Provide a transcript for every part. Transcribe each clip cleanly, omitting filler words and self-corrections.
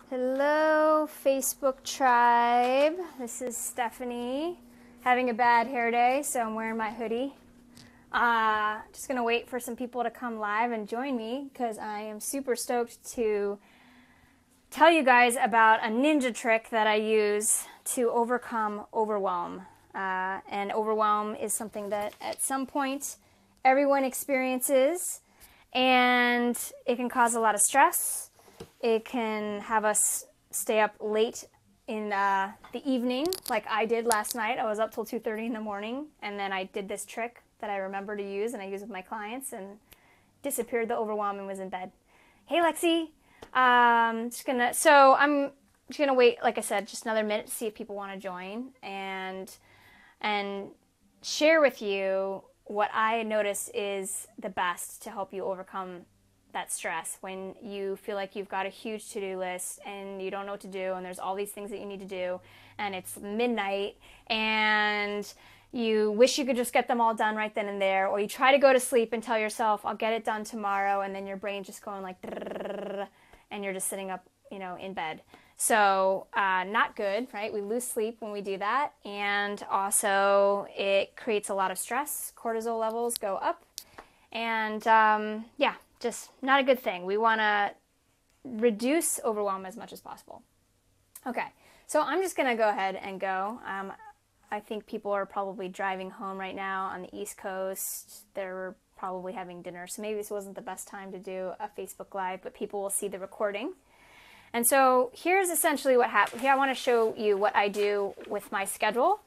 Hello, Facebook tribe. This is Stephanie. Having a bad hair day, so I'm wearing my hoodie. Just gonna wait for some people to come live and join me because I am super stoked to tell you guys about a ninja trick that I use to overcome overwhelm. And overwhelm is something that at some point everyone experiences, and it can cause a lot of stress. It can have us stay up late in the evening, like I did last night. I was up till 2:30 in the morning, and then I did this trick that I remember to use, and I use with my clients, and disappeared the overwhelm and was in bed. Hey, Lexi. I'm just gonna wait, like I said, just another minute to see if people want to join and share with you what I notice is the best to help you overcome that stress when you feel like you've got a huge to-do list and you don't know what to do, and there's all these things that you need to do, and it's midnight and you wish you could just get them all done right then and there, or you try to go to sleep and tell yourself, I'll get it done tomorrow, and then your brain's just going like, and you're just sitting up, in bed. So not good, right? We lose sleep when we do that, and also it creates a lot of stress. Cortisol levels go up, and just not a good thing. We want to reduce overwhelm as much as possible. Okay, so I'm just going to go ahead and go. I think people are probably driving home right now on the East Coast. They're probably having dinner, so maybe this wasn't the best time to do a Facebook Live, but people will see the recording. And so here's essentially what happened. Here I want to show you what I do with my schedule.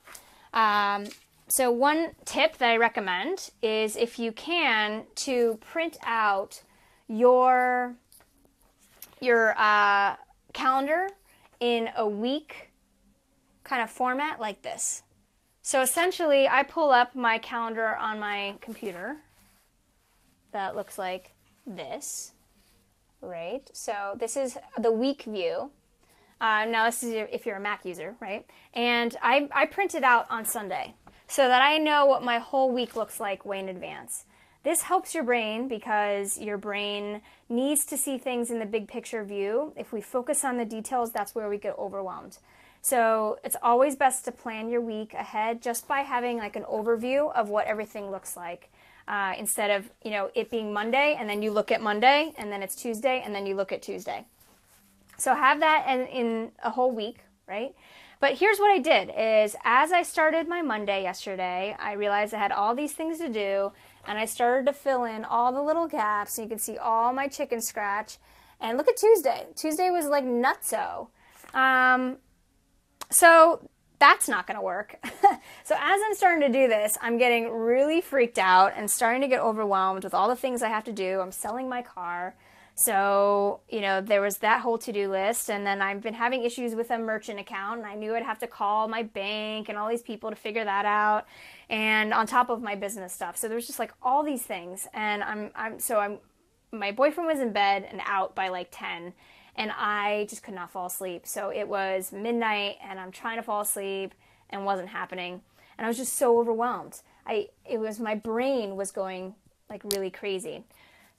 So one tip that I recommend is, if you can, to print out your calendar in a week kind of format like this. So essentially, I pull up my calendar on my computer that looks like this, right? So this is the week view. Now this is if you're a Mac user, right? And I print it out on Sunday, so that I know what my whole week looks like way in advance. This helps your brain because your brain needs to see things in the big picture view. If we focus on the details, that's where we get overwhelmed. So it's always best to plan your week ahead just by having like an overview of what everything looks like. Instead of, it being Monday and then you look at Monday and then it's Tuesday and then you look at Tuesday. So have that in a whole week, right? But here's what I did is, as I started my Monday yesterday, I realized I had all these things to do, and I started to fill in all the little gaps, so you can see all my chicken scratch. And look at Tuesday. Tuesday was like nutso. So that's not going to work. So as I'm starting to do this, I'm getting really freaked out and starting to get overwhelmed with all the things I have to do. I'm selling my car. So, there was that whole to-do list, and then I've been having issues with a merchant account, and I knew I'd have to call my bank and all these people to figure that out, and on top of my business stuff. So there's just like all these things, and my boyfriend was in bed and out by like 10, and I just could not fall asleep. So it was midnight, and I'm trying to fall asleep, and wasn't happening, and I was just so overwhelmed. My brain was going like really crazy.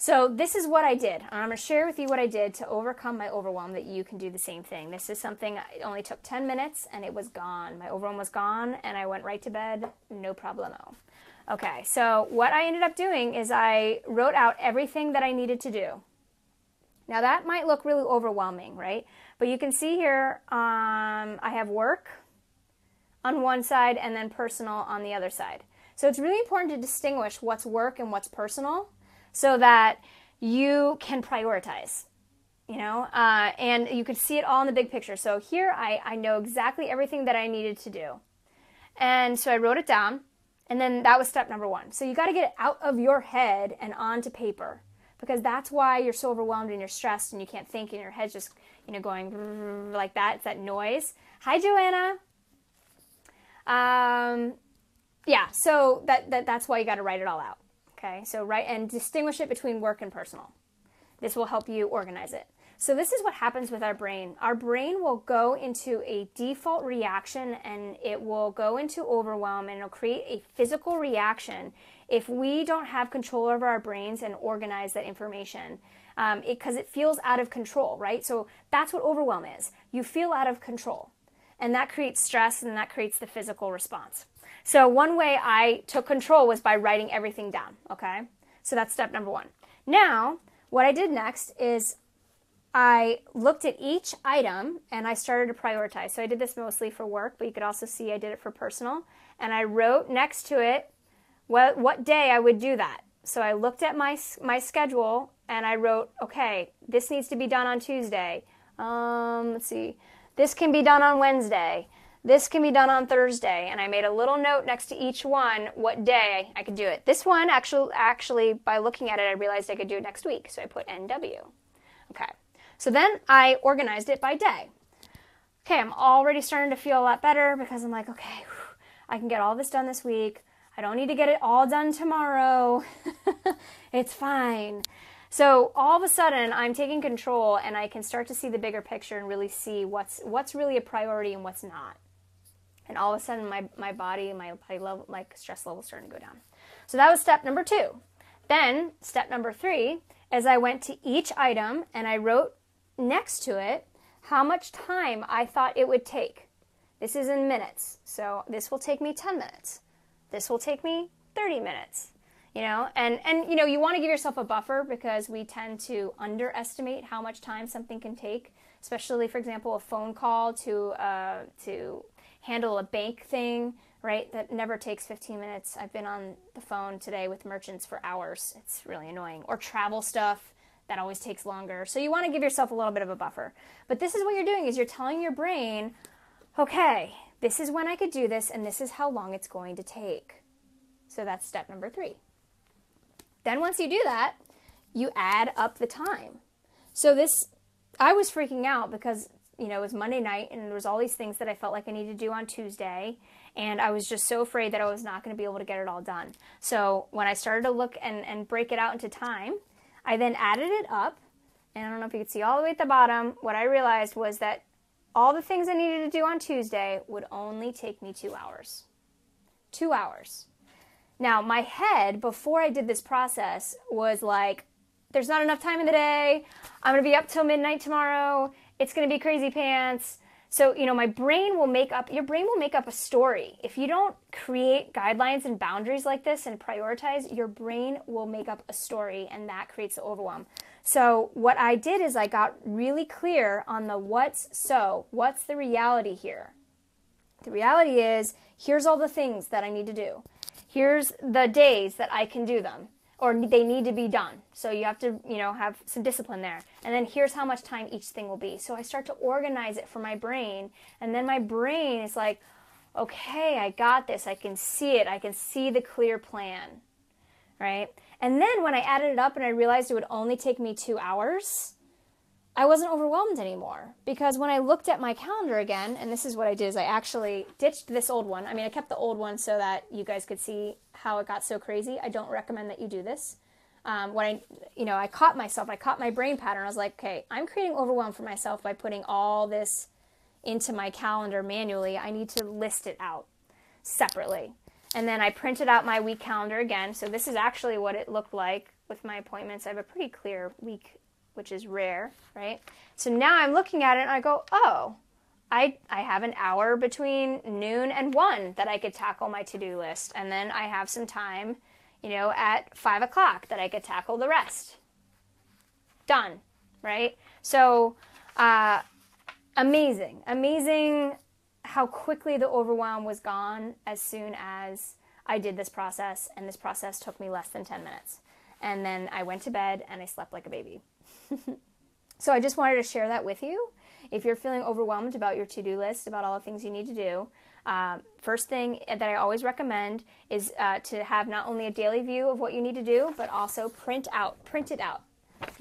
So this is what I did. I'm going to share with you what I did to overcome my overwhelm, that you can do the same thing. This is something, it only took 10 minutes and it was gone. My overwhelm was gone and I went right to bed, no problemo. Okay, so what I ended up doing is I wrote out everything that I needed to do. Now that might look really overwhelming, right? But you can see here, I have work on one side and then personal on the other side. So it's really important to distinguish what's work and what's personal, so that you can prioritize, and you can see it all in the big picture. So here I know exactly everything that I needed to do. And so I wrote it down, and then that was step number one. So you got to get it out of your head and onto paper, because that's why you're so overwhelmed and you're stressed and you can't think, and your head's just, going like that. It's that noise. Hi, Joanna. So that's why you got to write it all out. Okay, so write and distinguish it between work and personal. This will help you organize it. So this is what happens with our brain. Our brain will go into a default reaction, and it will go into overwhelm, and it'll create a physical reaction if we don't have control over our brains and organize that information. because it feels out of control, right? So that's what overwhelm is. You feel out of control, and that creates stress, and that creates the physical response. So one way I took control was by writing everything down, okay? So that's step number one. Now, what I did next is I looked at each item and I started to prioritize. So I did this mostly for work, but you could also see I did it for personal. And I wrote next to it what day I would do that. So I looked at my schedule and I wrote, okay, this needs to be done on Tuesday. Let's see. This can be done on Wednesday. This can be done on Thursday. And I made a little note next to each one what day I could do it. This one, actually, by looking at it, I realized I could do it next week. So I put NW. Okay. So then I organized it by day. Okay, I'm already starting to feel a lot better because I'm like, okay, I can get all this done this week. I don't need to get it all done tomorrow. It's fine. So all of a sudden, I'm taking control and I can start to see the bigger picture and really see what's really a priority and what's not. And all of a sudden, my body level, like stress level, starting to go down. So that was step number 2. Then step number 3 is I went to each item and I wrote next to it how much time I thought it would take. This is in minutes. So this will take me 10 minutes. This will take me 30 minutes. You know, and you know, you want to give yourself a buffer because we tend to underestimate how much time something can take, especially, for example, a phone call to handle a bank thing, right? That never takes 15 minutes. I've been on the phone today with merchants for hours. It's really annoying. Or travel stuff, that always takes longer. So you want to give yourself a little bit of a buffer. But this is what you're doing, is you're telling your brain, okay, this is when I could do this, and this is how long it's going to take. So that's step number 3. Then once you do that, you add up the time. So I was freaking out because, you know, it was Monday night and there was all these things that I felt like I needed to do on Tuesday. And I was just so afraid that I was not going to be able to get it all done. So when I started to look and break it out into time, I then added it up. And I don't know if you could see all the way at the bottom. What I realized was that all the things I needed to do on Tuesday would only take me 2 hours. 2 hours. Now, my head, before I did this process, was like, there's not enough time in the day. I'm going to be up till midnight tomorrow. It's going to be crazy pants. So, you know, your brain will make up a story. If you don't create guidelines and boundaries like this and prioritize, your brain will make up a story, and that creates the overwhelm. So what I did is I got really clear on what's the reality here. The reality is, here's all the things that I need to do. Here's the days that I can do them, or they need to be done. So you have to, you know, have some discipline there. And then here's how much time each thing will be. So I start to organize it for my brain, and then my brain is like, okay, I got this. I can see it. I can see the clear plan, right? And then when I added it up and I realized it would only take me 2 hours, I wasn't overwhelmed anymore, because when I looked at my calendar again, and this is what I did, is I actually ditched this old one. I mean, I kept the old one so that you guys could see how it got so crazy. I don't recommend that you do this. I caught myself, I caught my brain pattern. I was like, okay, I'm creating overwhelm for myself by putting all this into my calendar manually. I need to list it out separately. And then I printed out my week calendar again. So this is actually what it looked like with my appointments. I have a pretty clear week, which is rare, right? So now I'm looking at it and I go, oh, I have an hour between noon and 1 that I could tackle my to-do list. And then I have some time, you know, at 5 o'clock that I could tackle the rest. Done, right? So amazing how quickly the overwhelm was gone as soon as I did this process. And this process took me less than 10 minutes. And then I went to bed and I slept like a baby. So I just wanted to share that with you. If you're feeling overwhelmed about your to-do list, about all the things you need to do, first thing that I always recommend is to have not only a daily view of what you need to do, but also print it out,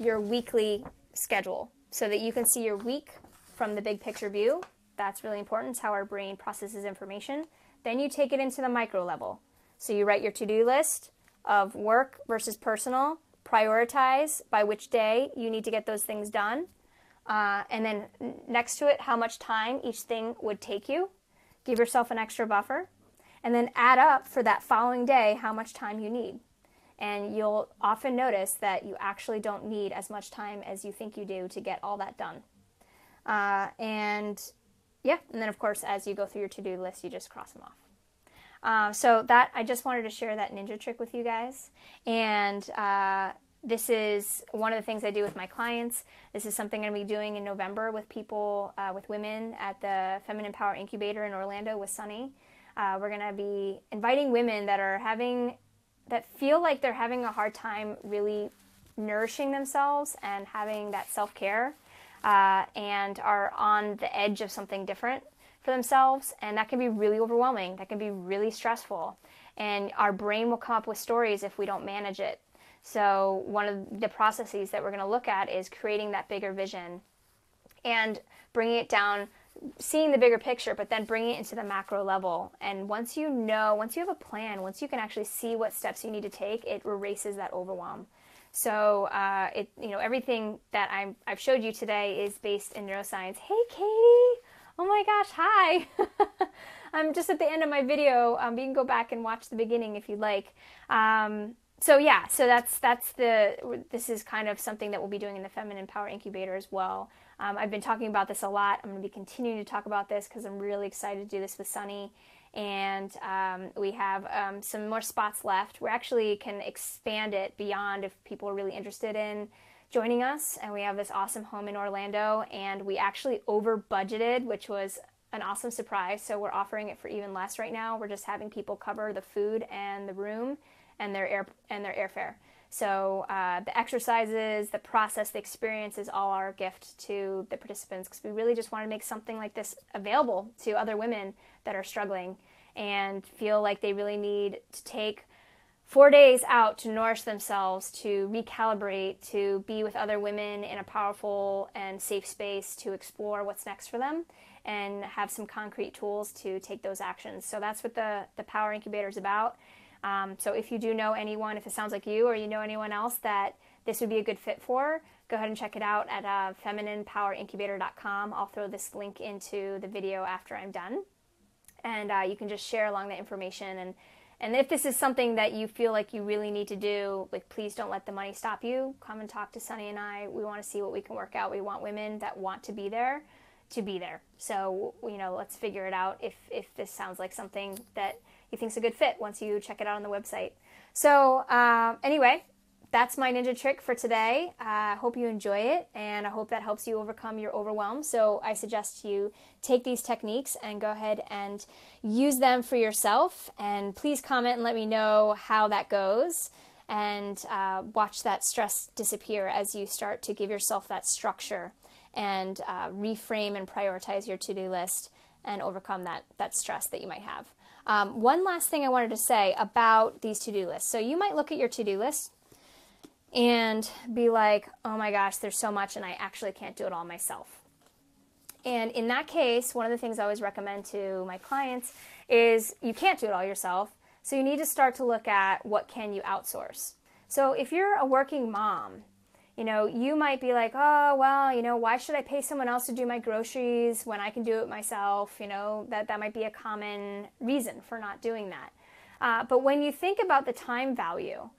your weekly schedule, so that you can see your week from the big picture view. That's really important. It's how our brain processes information. Then you take it into the micro level. So you write your to-do list of work versus personal, prioritize by which day you need to get those things done, and then next to it, how much time each thing would take you. Give yourself an extra buffer, and then add up for that following day how much time you need. And you'll often notice that you actually don't need as much time as you think you do to get all that done. And then of course, as you go through your to-do list, you just cross them off. So that, I just wanted to share that ninja trick with you guys. And this is one of the things I do with my clients. This is something I'm going to be doing in November with people, with women at the Feminine Power Incubator in Orlando with Sunny. We're going to be inviting women that feel like they're having a hard time really nourishing themselves and having that self-care, and are on the edge of something different for themselves. And that can be really overwhelming. That can be really stressful. And our brain will come up with stories if we don't manage it. So one of the processes that we're going to look at is creating that bigger vision and bringing it down, seeing the bigger picture, but then bringing it into the macro level. And once you have a plan, once you can actually see what steps you need to take, it erases that overwhelm. So everything that I've showed you today is based in neuroscience. Hey, Katie! Oh my gosh, hi! I'm just at the end of my video. You can go back and watch the beginning if you'd like. So this is kind of something that we'll be doing in the Feminine Power Incubator as well. I've been talking about this a lot. I'm going to be continuing to talk about this because I'm really excited to do this with Sunny. And we have some more spots left. We actually can expand it beyond if people are really interested in joining us. And we have this awesome home in Orlando, and we actually over budgeted, which was an awesome surprise. So we're offering it for even less right now. We're just having people cover the food and the room and their airfare. So the exercises, the process, the experience is all our gift to the participants, because we really just want to make something like this available to other women that are struggling and feel like they really need to take 4 days out to nourish themselves, to recalibrate, to be with other women in a powerful and safe space, to explore what's next for them and have some concrete tools to take those actions. So that's what the Power Incubator is about. So if you do know anyone, if it sounds like you or you know anyone else that this would be a good fit for, go ahead and check it out at femininepowerincubator.com. I'll throw this link into the video after I'm done. And you can just share along the information. And if this is something that you feel like you really need to do, like, please don't let the money stop you. Come and talk to Sunny and I. We want to see what we can work out. We want women that want to be there to be there. So, let's figure it out if this sounds like something that you think's a good fit once you check it out on the website. So anyway, that's my ninja trick for today. I hope you enjoy it, and I hope that helps you overcome your overwhelm. So I suggest you take these techniques and go ahead and use them for yourself. And please comment and let me know how that goes, and watch that stress disappear as you start to give yourself that structure and reframe and prioritize your to-do list and overcome that stress that you might have. One last thing I wanted to say about these to-do lists. So you might look at your to-do list and be like, oh my gosh, there's so much and I actually can't do it all myself. And in that case, one of the things I always recommend to my clients is you can't do it all yourself. So you need to start to look at what can you outsource. So if you're a working mom, you might be like, oh, well, why should I pay someone else to do my groceries when I can do it myself? That might be a common reason for not doing that. But when you think about the time value,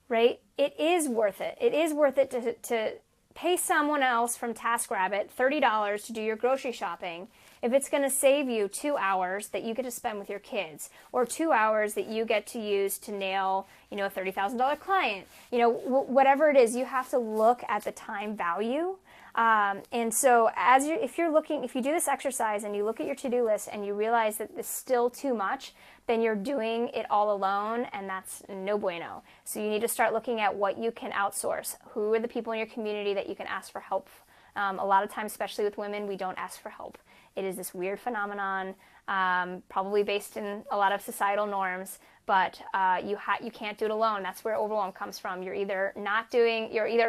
right, it is worth it. It is worth it to pay someone else from TaskRabbit $30 to do your grocery shopping if it's going to save you 2 hours that you get to spend with your kids, or 2 hours that you get to use to nail, a $30,000 client. Whatever it is, you have to look at the time value. And so if you do this exercise and you look at your to-do list and you realize that it's still too much, then you're doing it all alone, and that's no bueno. So you need to start looking at what you can outsource. Who are the people in your community that you can ask for help? A lot of times, especially with women, we don't ask for help. It is this weird phenomenon, probably based in a lot of societal norms, but you can't do it alone. That's where overwhelm comes from. You're either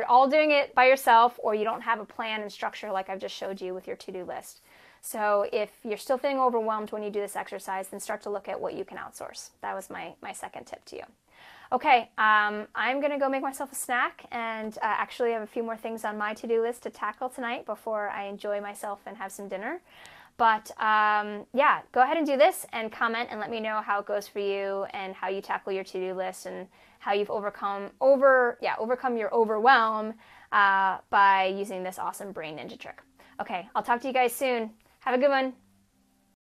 all doing it by yourself, or you don't have a plan and structure like I've just showed you with your to-do list. So if you're still feeling overwhelmed when you do this exercise, then start to look at what you can outsource. That was my second tip to you. Okay, I'm going to go make myself a snack and actually have a few more things on my to-do list to tackle tonight before I enjoy myself and have some dinner. But yeah, go ahead and do this and comment and let me know how it goes for you and how you tackle your to-do list and how you've overcome your overwhelm by using this awesome brain ninja trick. Okay, I'll talk to you guys soon. Have a good one.